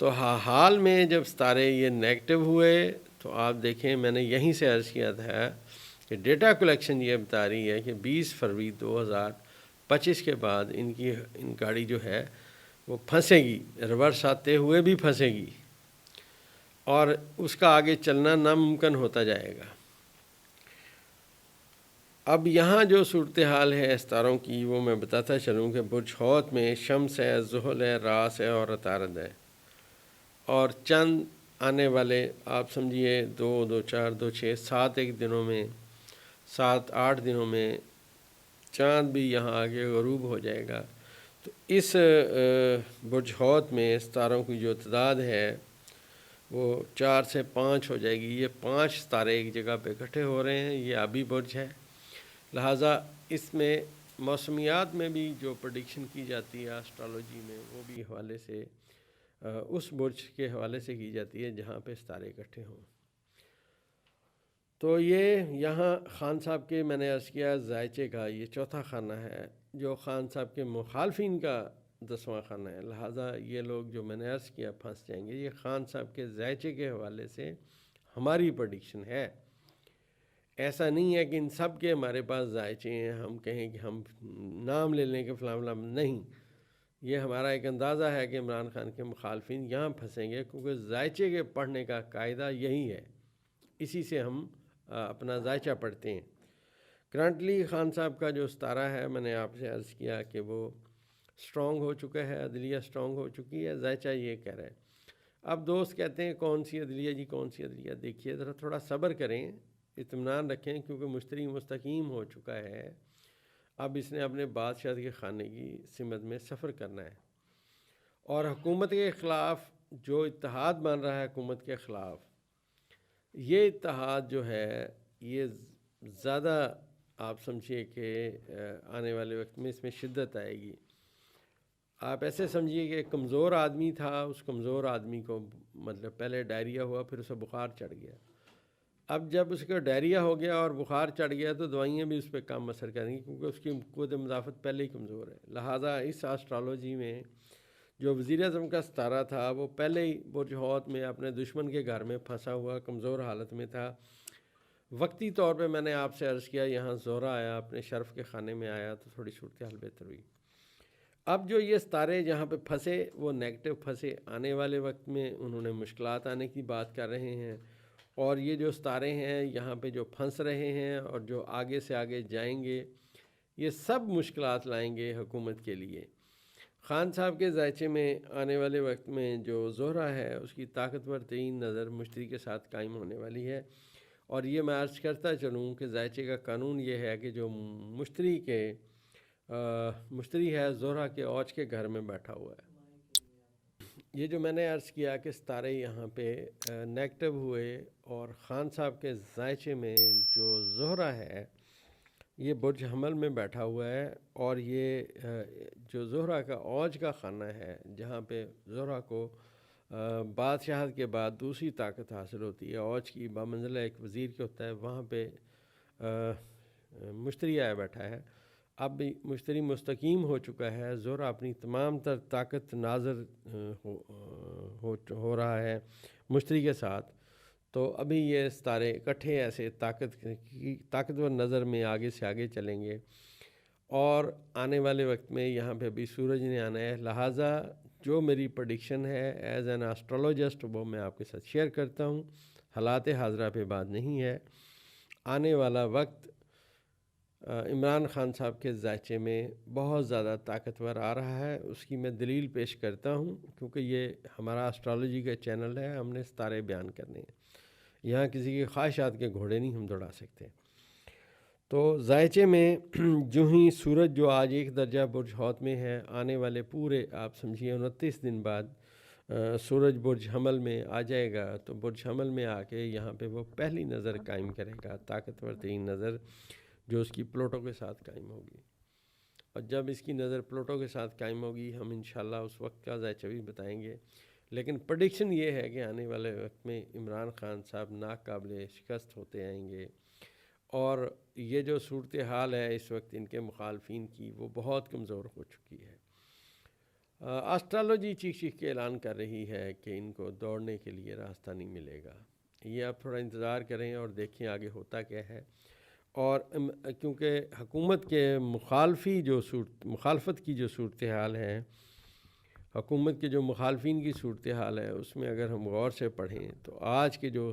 تو حال میں جب ستارے یہ نیگیٹو ہوئے تو آپ دیکھیں میں نے یہیں سے عرض کیا تھا کہ ڈیٹا کلیکشن یہ بتا رہی ہے کہ 20 فروری 2025 کے بعد ان گاڑی جو ہے وہ پھنسے گی، ریورس آتے ہوئے بھی پھنسے گی اور اس کا آگے چلنا ناممکن ہوتا جائے گا۔ اب یہاں جو صورتحال ہے ستاروں کی وہ میں بتاتا چلوں کہ برج حوت میں شمس ہے، زحل ہے، راس ہے اور عطارد ہے، اور چند آنے والے آپ سمجھیے 2 2 4 2 6 7 ایک دنوں میں 7 8 دنوں میں چاند بھی یہاں آگے غروب ہو جائے گا۔ تو اس برج حوت میں ستاروں کی جو تعداد ہے وہ 4 سے 5 ہو جائے گی۔ یہ 5 ستارے ایک جگہ پہ اکٹھے ہو رہے ہیں، یہ آبی برج ہے، لہٰذا اس میں موسمیات میں بھی جو پریڈکشن کی جاتی ہے اسٹرالوجی میں وہ بھی حوالے سے اس برج کے حوالے سے کی جاتی ہے جہاں پہ ستارے اکٹھے ہوں۔ تو یہ یہاں خان صاحب کے میں نے عرض کیا ذائچے کا یہ چوتھا خانہ ہے جو خان صاحب کے مخالفین کا 10واں خانہ ہے، لہٰذا یہ لوگ جو میں نے عرض کیا پھنس جائیں گے۔ یہ خان صاحب کے ذائچے کے حوالے سے ہماری پریڈکشن ہے، ایسا نہیں ہے کہ ان سب کے ہمارے پاس ذائچے ہیں ہم کہیں کہ ہم نام لے لیں کہ فلاں فلاں، نہیں، یہ ہمارا ایک اندازہ ہے کہ عمران خان کے مخالفین یہاں پھنسیں گے کیونکہ ذائچے کے پڑھنے کا قاعدہ یہی ہے، اسی سے ہم اپنا ذائچہ پڑھتے ہیں۔ کرنٹلی خان صاحب کا جو ستارہ ہے میں نے آپ سے عرض کیا کہ وہ سٹرونگ ہو چکا ہے، عدلیہ سٹرونگ ہو چکی ہے، ذائچہ یہ کہہ رہا ہے۔ اب دوست کہتے ہیں کون سی عدلیہ جی، کون سی عدلیہ؟ دیکھیے ذرا تھوڑا صبر کریں، اطمینان رکھیں، کیونکہ مشتری مستقیم ہو چکا ہے، اب اس نے اپنے بادشاہ کے خانے کی سمت میں سفر کرنا ہے، اور حکومت کے خلاف جو اتحاد بن رہا ہے حکومت کے خلاف، یہ اتحاد جو ہے یہ زیادہ آپ سمجھیے کہ آنے والے وقت میں اس میں شدت آئے گی۔ آپ ایسے سمجھیے کہ ایک کمزور آدمی تھا، اس کمزور آدمی کو مطلب پہلے ڈائریا ہوا، پھر اسے بخار چڑھ گیا، اب جب اس کا ڈائریا ہو گیا اور بخار چڑھ گیا تو دوائیاں بھی اس پہ کم اثر کریں گی کیونکہ اس کی قوت مدافعت پہلے ہی کمزور ہے۔ لہٰذا اس اسٹرالوجی میں جو وزیر اعظم کا ستارہ تھا وہ پہلے ہی برج حوت میں اپنے دشمن کے گھر میں پھنسا ہوا کمزور حالت میں تھا۔ وقتی طور پہ میں نے آپ سے عرض کیا یہاں زہرہ آیا، اپنے شرف کے خانے میں آیا تو تھوڑی صورتحال بہتر ہوئی۔ اب جو یہ ستارے جہاں پہ پھنسے وہ نیگیٹو پھنسے، آنے والے وقت میں انہوں نے مشکلات آنے کی بات کر رہے ہیں، اور یہ جو ستارے ہیں یہاں پہ جو پھنس رہے ہیں اور جو آگے سے آگے جائیں گے یہ سب مشکلات لائیں گے حکومت کے لیے۔ خان صاحب کے ذائچے میں آنے والے وقت میں جو زہرہ ہے اس کی طاقتور ترین نظر مشتری کے ساتھ قائم ہونے والی ہے، اور یہ میں عرض کرتا چلوں کہ ذائچے کا قانون یہ ہے کہ جو مشتری ہے زہرہ کے اوج کے گھر میں بیٹھا ہوا ہے۔ یہ جو میں نے عرض کیا کہ ستارے یہاں پہ نیگیٹو ہوئے اور خان صاحب کے ذائچے میں جو زہرہ ہے یہ برج حمل میں بیٹھا ہوا ہے، اور یہ جو زہرہ کا اوج کا خانہ ہے جہاں پہ زہرہ کو بادشاہت کے بعد دوسری طاقت حاصل ہوتی ہے، اوج کی بامنزلہ ایک وزیر کے ہوتا ہے، وہاں پہ مشتری آیا بیٹھا ہے۔ اب بھی مشتری مستقیم ہو چکا ہے، زہرہ اپنی تمام تر طاقت ناظر ہو رہا ہے مشتری کے ساتھ، تو ابھی یہ ستارے اکٹھے ایسے طاقتور نظر میں آگے سے آگے چلیں گے، اور آنے والے وقت میں یہاں پہ ابھی سورج نے آنا ہے، لہٰذا جو میری پریڈکشن ہے ایز این ایسٹرولوجسٹ وہ میں آپ کے ساتھ شیئر کرتا ہوں، حالات حاضرہ پہ بات نہیں ہے۔ آنے والا وقت عمران خان صاحب کے ذائچے میں بہت زیادہ طاقتور آ رہا ہے، اس کی میں دلیل پیش کرتا ہوں کیونکہ یہ ہمارا اسٹرالوجی کا چینل ہے، ہم نے ستارے بیان کرنے ہیں، یہاں کسی کی خواہشات کے گھوڑے نہیں ہم دوڑا سکتے۔ تو ذائچے میں جو ہی سورج جو آج 1 درجہ برج حوت میں ہے، آنے والے پورے آپ سمجھیے 29 دن بعد سورج برج حمل میں آ جائے گا، تو برج حمل میں آ کے یہاں پہ وہ پہلی نظر قائم کرے گا، طاقتور ترین نظر جو اس کی پلوٹو کے ساتھ قائم ہوگی، اور جب اس کی نظر پلوٹو کے ساتھ قائم ہوگی ہم انشاءاللہ اس وقت کا ذائچہ بھی بتائیں گے، لیکن پریڈکشن یہ ہے کہ آنے والے وقت میں عمران خان صاحب ناقابل شکست ہوتے آئیں گے، اور یہ جو صورتحال ہے اس وقت ان کے مخالفین کی وہ بہت کمزور ہو چکی ہے۔ اسٹرالوجی چیخ چیخ کے اعلان کر رہی ہے کہ ان کو دوڑنے کے لیے راستہ نہیں ملے گا. یہ آپ تھوڑا انتظار کریں اور دیکھیں آگے ہوتا کیا ہے. اور کیونکہ حکومت کے مخالفت کی جو صورتحال ہے، حکومت کے جو مخالفین کی صورتحال ہے، اس میں اگر ہم غور سے پڑھیں تو آج کے جو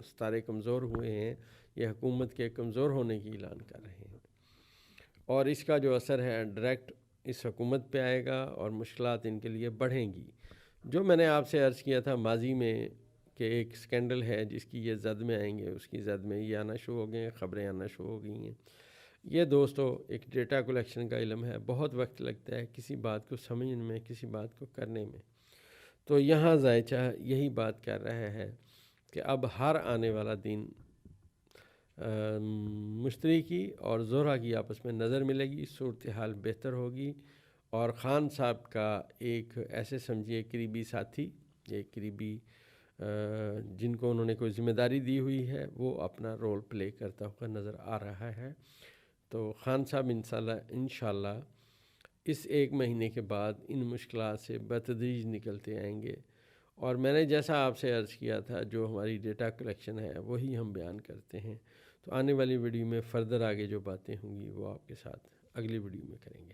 ستارے کمزور ہوئے ہیں یہ حکومت کے کمزور ہونے کی اعلان کر رہے ہیں، اور اس کا جو اثر ہے ڈائریکٹ اس حکومت پہ آئے گا اور مشکلات ان کے لیے بڑھیں گی. جو میں نے آپ سے عرض کیا تھا ماضی میں کہ ایک سکینڈل ہے جس کی یہ زد میں آئیں گے، اس کی زد میں یہ آنا شروع ہو گئے ہیں، خبریں آنا شروع ہو گئی ہیں. یہ دوستو ایک ڈیٹا کلیکشن کا علم ہے، بہت وقت لگتا ہے کسی بات کو سمجھنے میں، کسی بات کو کرنے میں. تو یہاں ذائچہ یہی بات کر رہا ہے کہ اب ہر آنے والا دن مشتری کی اور زہرا کی آپس میں نظر ملے گی، صورتحال بہتر ہوگی، اور خان صاحب کا ایک ایسے سمجھیے قریبی ساتھی، ایک قریبی جن کو انہوں نے کوئی ذمہ داری دی ہوئی ہے، وہ اپنا رول پلے کرتا ہوا نظر آ رہا ہے. تو خان صاحب انشاءاللہ اس 1 مہینے کے بعد ان مشکلات سے بتدریج نکلتے آئیں گے. اور میں نے جیسا آپ سے عرض کیا تھا جو ہماری ڈیٹا کلیکشن ہے وہی ہم بیان کرتے ہیں. تو آنے والی ویڈیو میں فردر آگے جو باتیں ہوں گی وہ آپ کے ساتھ اگلی ویڈیو میں کریں گے.